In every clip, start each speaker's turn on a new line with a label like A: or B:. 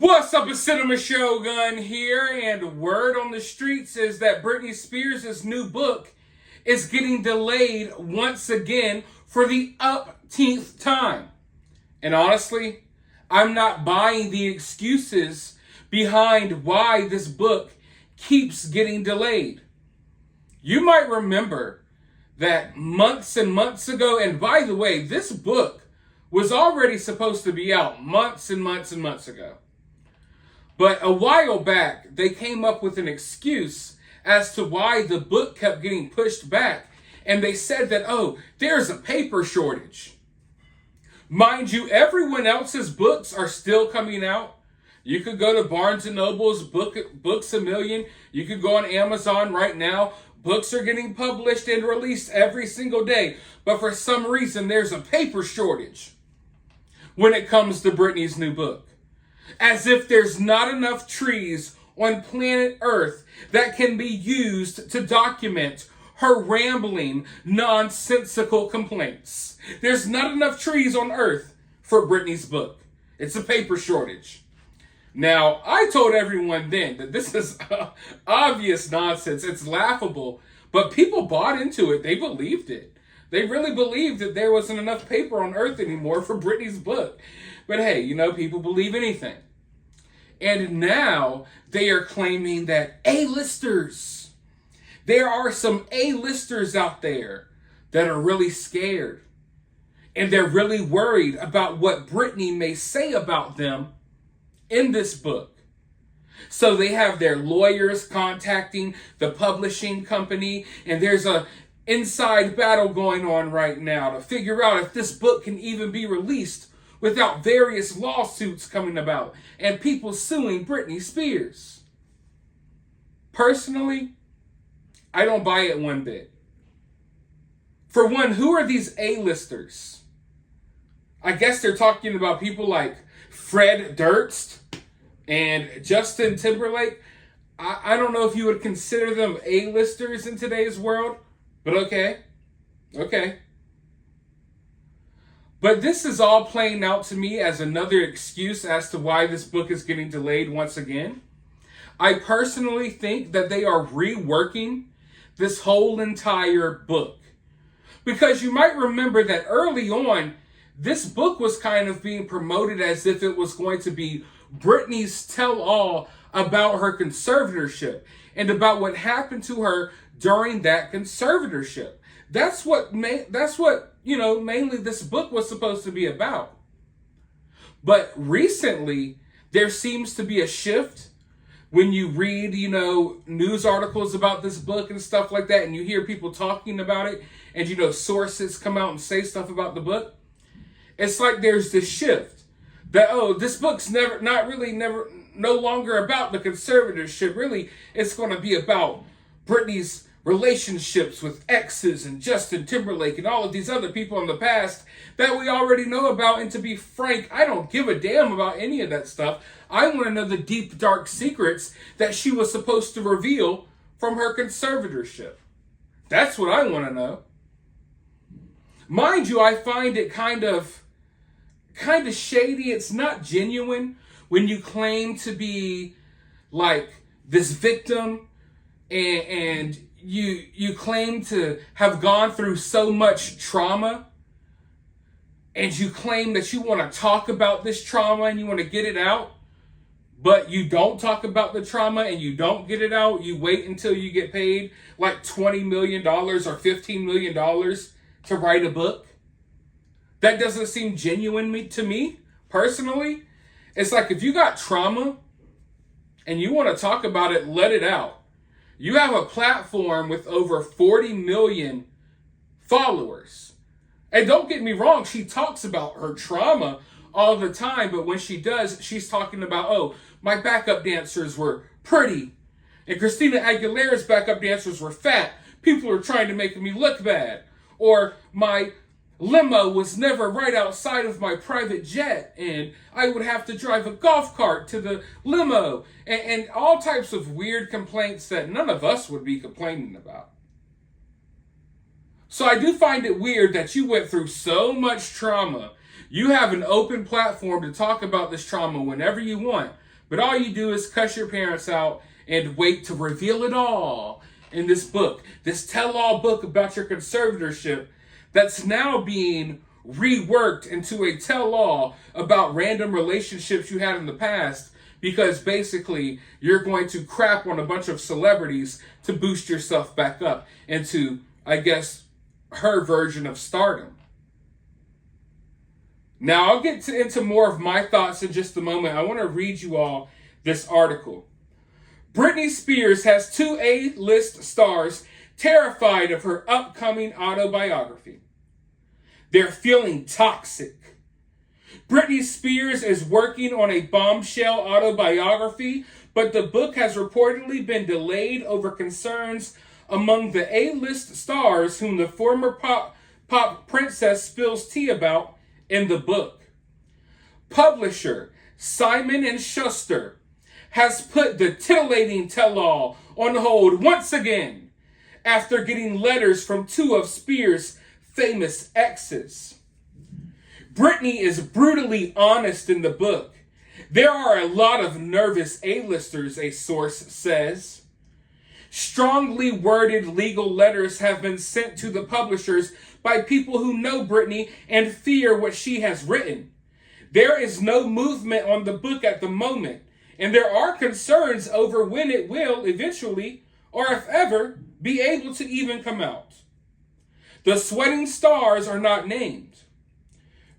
A: What's up, it's Cinema Shogun here, and word on the streets is that Britney Spears' new book is getting delayed once again for the upteenth time. And honestly, I'm not buying the excuses behind why this book keeps getting delayed. You might remember that months and months ago, and by the way, this book was already supposed to be out months and months and months ago. But a while back, they came up with an excuse as to why the book kept getting pushed back. And they said that, there's a paper shortage. Mind you, everyone else's books are still coming out. You could go to Barnes & Noble's Books A Million. You could go on Amazon right now. Books are getting published and released every single day. But for some reason, there's a paper shortage when it comes to Britney's new book. As if there's not enough trees on planet Earth that can be used to document her rambling, nonsensical complaints. There's not enough trees on Earth for Britney's book. It's a paper shortage. Now, I told everyone then that this is obvious nonsense. It's laughable, but people bought into it. They believed it. They really believed that there wasn't enough paper on Earth anymore for Britney's book. But hey, people believe anything. And now they are claiming that A-listers, there are some A-listers out there that are really scared. And they're really worried about what Britney may say about them in this book. So they have their lawyers contacting the publishing company, and there's a inside battle going on right now to figure out if this book can even be released without various lawsuits coming about and people suing Britney Spears. Personally, I don't buy it one bit. For one, who are these A-listers? I guess they're talking about people like Fred Durst and Justin Timberlake. I don't know if you would consider them A-listers in today's world, but okay. But this is all playing out to me as another excuse as to why this book is getting delayed once again. I personally think that they are reworking this whole entire book. Because you might remember that early on, this book was kind of being promoted as if it was going to be Britney's tell-all about her conservatorship and about what happened to her during that conservatorship. That's what mainly this book was supposed to be about. But recently, there seems to be a shift when you read, news articles about this book and stuff like that, and you hear people talking about it, and, sources come out and say stuff about the book. It's like there's this shift that, this book's no longer about the conservatorship. Really, it's going to be about Britney's relationships with exes and Justin Timberlake and all of these other people in the past that we already know about. And to be frank, I don't give a damn about any of that stuff. I want to know the deep, dark secrets that she was supposed to reveal from her conservatorship. That's what I want to know. Mind you, I find it kind of shady. It's not genuine when you claim to be like this victim and you claim to have gone through so much trauma, and you claim that you want to talk about this trauma and you want to get it out, but you don't talk about the trauma and you don't get it out. You wait until you get paid like $20 million or $15 million to write a book. That doesn't seem genuine to me, personally. It's like if you got trauma and you want to talk about it, let it out. You have a platform with over 40 million followers. And don't get me wrong, she talks about her trauma all the time, but when she does, she's talking about, my backup dancers were pretty, and Christina Aguilera's backup dancers were fat. People are trying to make me look bad. Or my limo was never right outside of my private jet, and I would have to drive a golf cart to the limo, and all types of weird complaints that none of us would be complaining about. So I do find it weird that you went through so much trauma. You have an open platform to talk about this trauma whenever you want, But all you do is cuss your parents out and wait to reveal it all in this book, this tell-all book about your conservatorship that's now being reworked into a tell-all about random relationships you had in the past, because basically you're going to crap on a bunch of celebrities to boost yourself back up into, I guess, her version of stardom. Now, I'll get into more of my thoughts in just a moment. I want to read you all this article. Britney Spears has 2 A-list stars terrified of her upcoming autobiography. They're feeling toxic. Britney Spears is working on a bombshell autobiography, but the book has reportedly been delayed over concerns among the A-list stars whom the former pop princess spills tea about in the book. Publisher Simon & Schuster has put the titillating tell-all on hold once again after getting letters from 2 of Spears' famous exes. Britney is brutally honest in the book. There are a lot of nervous A-listers, a source says. Strongly worded legal letters have been sent to the publishers by people who know Britney and fear what she has written. There is no movement on the book at the moment, and there are concerns over when it will eventually, or if ever, be able to even come out. The sweating stars are not named.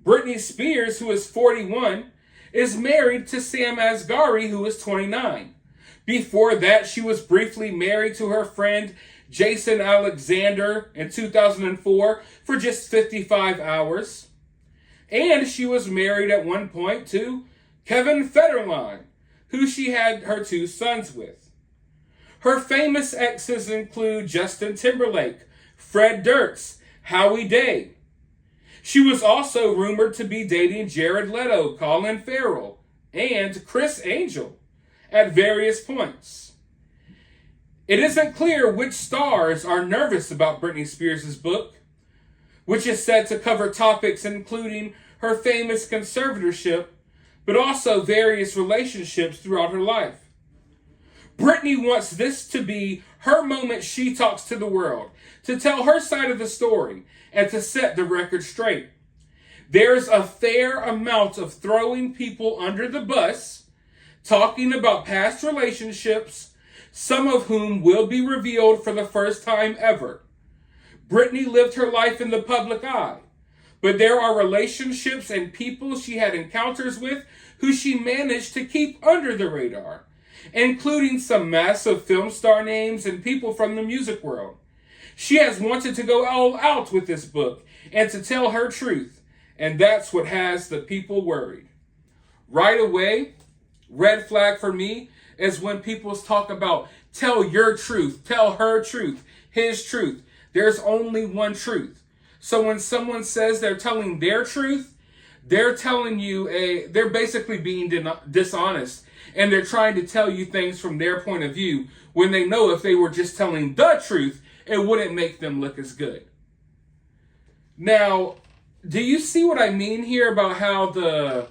A: Britney Spears, who is 41, is married to Sam Asghari, who is 29. Before that, she was briefly married to her friend Jason Alexander in 2004 for just 55 hours. And she was married at one point to Kevin Federline, who she had her 2 sons with. Her famous exes include Justin Timberlake, Fred Durst, Howie Day. She was also rumored to be dating Jared Leto, Colin Farrell, and Chris Angel at various points. It isn't clear which stars are nervous about Britney Spears' book, which is said to cover topics including her famous conservatorship, but also various relationships throughout her life. Britney wants this to be her moment she talks to the world, to tell her side of the story, and to set the record straight. There's a fair amount of throwing people under the bus, talking about past relationships, some of whom will be revealed for the first time ever. Britney lived her life in the public eye, but there are relationships and people she had encounters with who she managed to keep under the radar, including some massive film star names and people from the music world. She has wanted to go all out with this book and to tell her truth, and that's what has the people worried. Right away, red flag for me is when people talk about tell your truth, tell her truth, his truth. There's only one truth. So when someone says they're telling their truth, they're telling you they're basically being dishonest, and they're trying to tell you things from their point of view when they know if they were just telling the truth, it wouldn't make them look as good. Now, do you see what I mean here about how the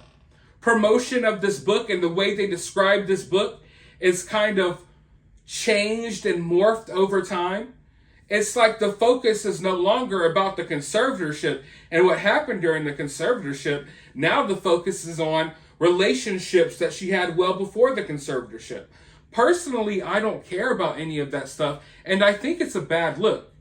A: promotion of this book and the way they describe this book is kind of changed and morphed over time? It's like the focus is no longer about the conservatorship and what happened during the conservatorship. Now the focus is on relationships that she had well before the conservatorship. Personally, I don't care about any of that stuff, and I think it's a bad look.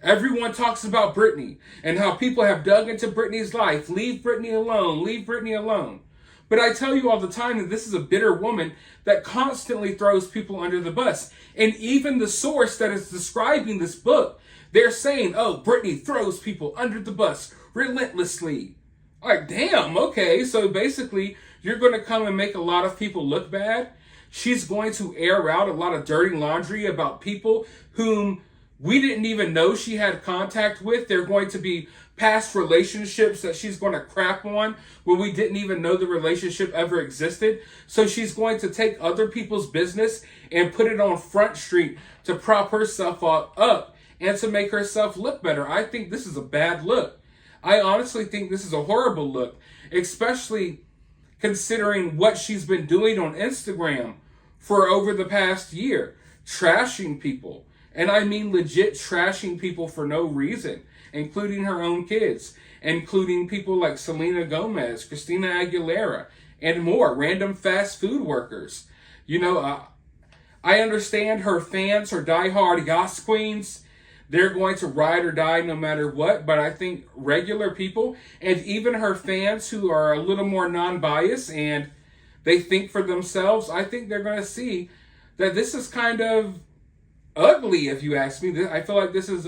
A: Everyone talks about Britney and how people have dug into Britney's life. Leave Britney alone. Leave Britney alone. But I tell you all the time that this is a bitter woman that constantly throws people under the bus. And even the source that is describing this book, they're saying, oh, Britney throws people under the bus relentlessly. Like, damn, okay. So basically, you're going to come and make a lot of people look bad. She's going to air out a lot of dirty laundry about people whom we didn't even know she had contact with. They're going to be past relationships that she's going to crap on when we didn't even know the relationship ever existed. So she's going to take other people's business and put it on Front Street to prop herself up and to make herself look better. I think this is a bad look. I honestly think this is a horrible look, especially considering what she's been doing on Instagram for over the past year, trashing people. And I mean legit trashing people for no reason, including her own kids, including people like Selena Gomez, Christina Aguilera, and more, random fast food workers. I understand her fans, her diehard Yas Queens, they're going to ride or die no matter what, but I think regular people, and even her fans who are a little more non-biased and they think for themselves, I think they're going to see that this is kind of ugly, if you ask me. I feel like this is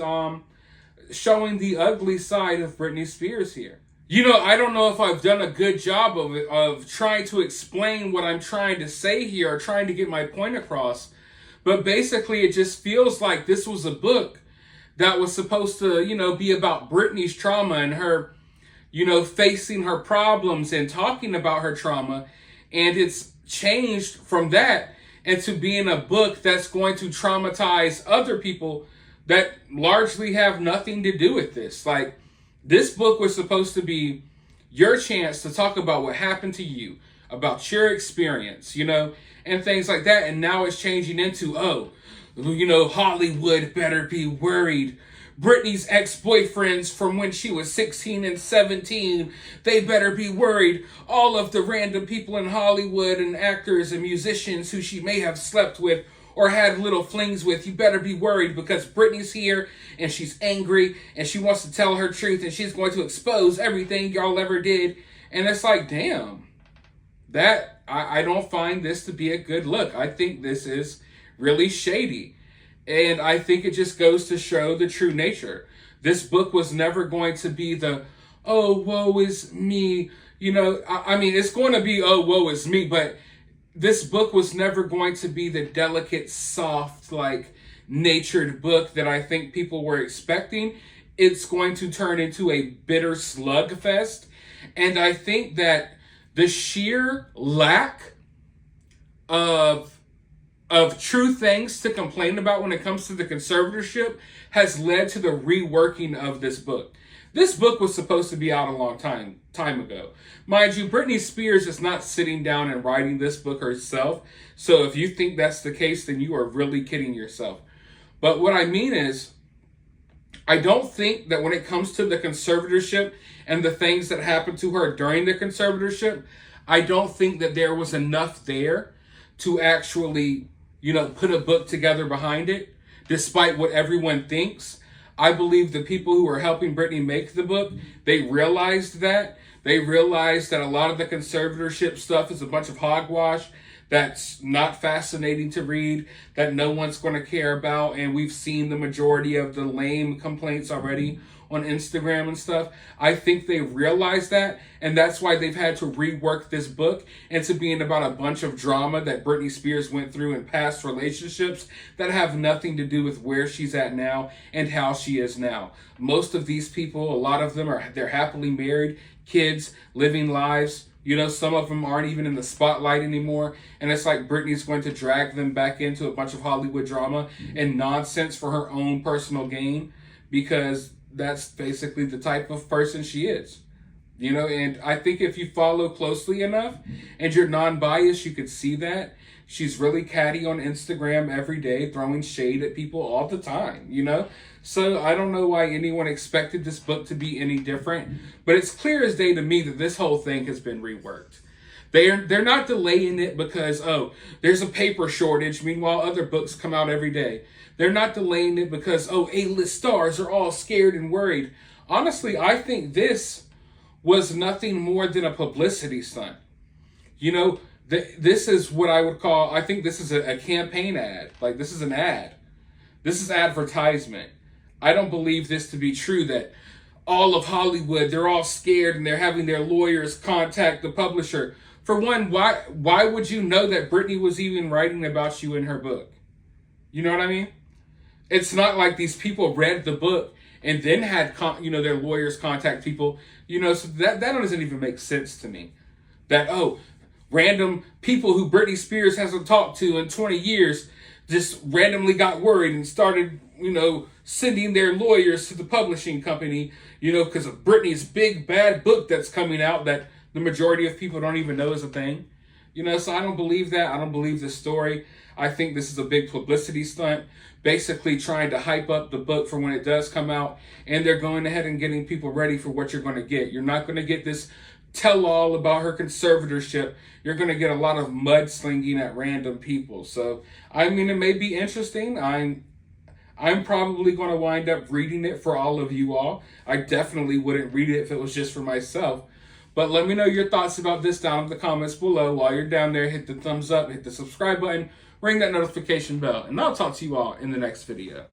A: showing the ugly side of Britney Spears here. I don't know if I've done a good job of trying to explain what I'm trying to say here or trying to get my point across. But basically, it just feels like this was a book that was supposed to, be about Britney's trauma and her, facing her problems and talking about her trauma. And it's changed from that into being a book that's going to traumatize other people that largely have nothing to do with this. Like, this book was supposed to be your chance to talk about what happened to you, about your experience, and things like that. And now it's changing into, Hollywood better be worried. Britney's ex-boyfriends from when she was 16 and 17, they better be worried. All of the random people in Hollywood and actors and musicians who she may have slept with or had little flings with, you better be worried because Britney's here and she's angry and she wants to tell her truth and she's going to expose everything y'all ever did. And it's like, damn, I don't find this to be a good look. I think this is really shady. And I think it just goes to show the true nature. This book was never going to be the, oh, woe is me. It's going to be, oh, woe is me. But this book was never going to be the delicate, soft, natured book that I think people were expecting. It's going to turn into a bitter slugfest. And I think that the sheer lack of true things to complain about when it comes to the conservatorship has led to the reworking of this book. This book was supposed to be out a long time ago. Mind you, Britney Spears is not sitting down and writing this book herself. So if you think that's the case, then you are really kidding yourself. But what I mean is, I don't think that when it comes to the conservatorship and the things that happened to her during the conservatorship, I don't think that there was enough there to actually, put a book together behind it, despite what everyone thinks. I believe the people who are helping Britney make the book, they realized that. They realized that a lot of the conservatorship stuff is a bunch of hogwash that's not fascinating to read, that no one's going to care about, and we've seen the majority of the lame complaints already on Instagram and stuff. I think they realized that, and that's why they've had to rework this book into being about a bunch of drama that Britney Spears went through in past relationships that have nothing to do with where she's at now and how she is now. Most of these people, a lot of them they're happily married, kids, living lives. Some of them aren't even in the spotlight anymore. And it's like Britney's going to drag them back into a bunch of Hollywood drama and nonsense for her own personal gain, because that's basically the type of person she is. And I think if you follow closely enough and you're non-biased, you could see that. She's really catty on Instagram every day, throwing shade at people all the time, So I don't know why anyone expected this book to be any different, but it's clear as day to me that this whole thing has been reworked. They're not delaying it because, there's a paper shortage. Meanwhile, other books come out every day. They're not delaying it because, A-list stars are all scared and worried. Honestly, I think this was nothing more than a publicity stunt. This is what I would call, I think this is a campaign ad. This is an ad. This is advertisement. I don't believe this to be true, that all of Hollywood, they're all scared and they're having their lawyers contact the publisher. For one, why would you know that Britney was even writing about you in her book? You know what I mean? It's not like these people read the book and then had, their lawyers contact people. So that doesn't even make sense to me. That, random people who Britney Spears hasn't talked to in 20 years just randomly got worried and started, sending their lawyers to the publishing company, because of Britney's big bad book that's coming out that the majority of people don't even know is a thing. You know, so I don't believe that. I don't believe this story. I think this is a big publicity stunt, basically trying to hype up the book for when it does come out. And they're going ahead and getting people ready for what you're going to get. You're not going to get this tell-all about her conservatorship. You're going to get a lot of mudslinging at random people. So, I mean, it may be interesting. I'm probably going to wind up reading it for all of you all. I definitely wouldn't read it if it was just for myself. But let me know your thoughts about this down in the comments below. While you're down there, hit the thumbs up, hit the subscribe button, ring that notification bell, and I'll talk to you all in the next video.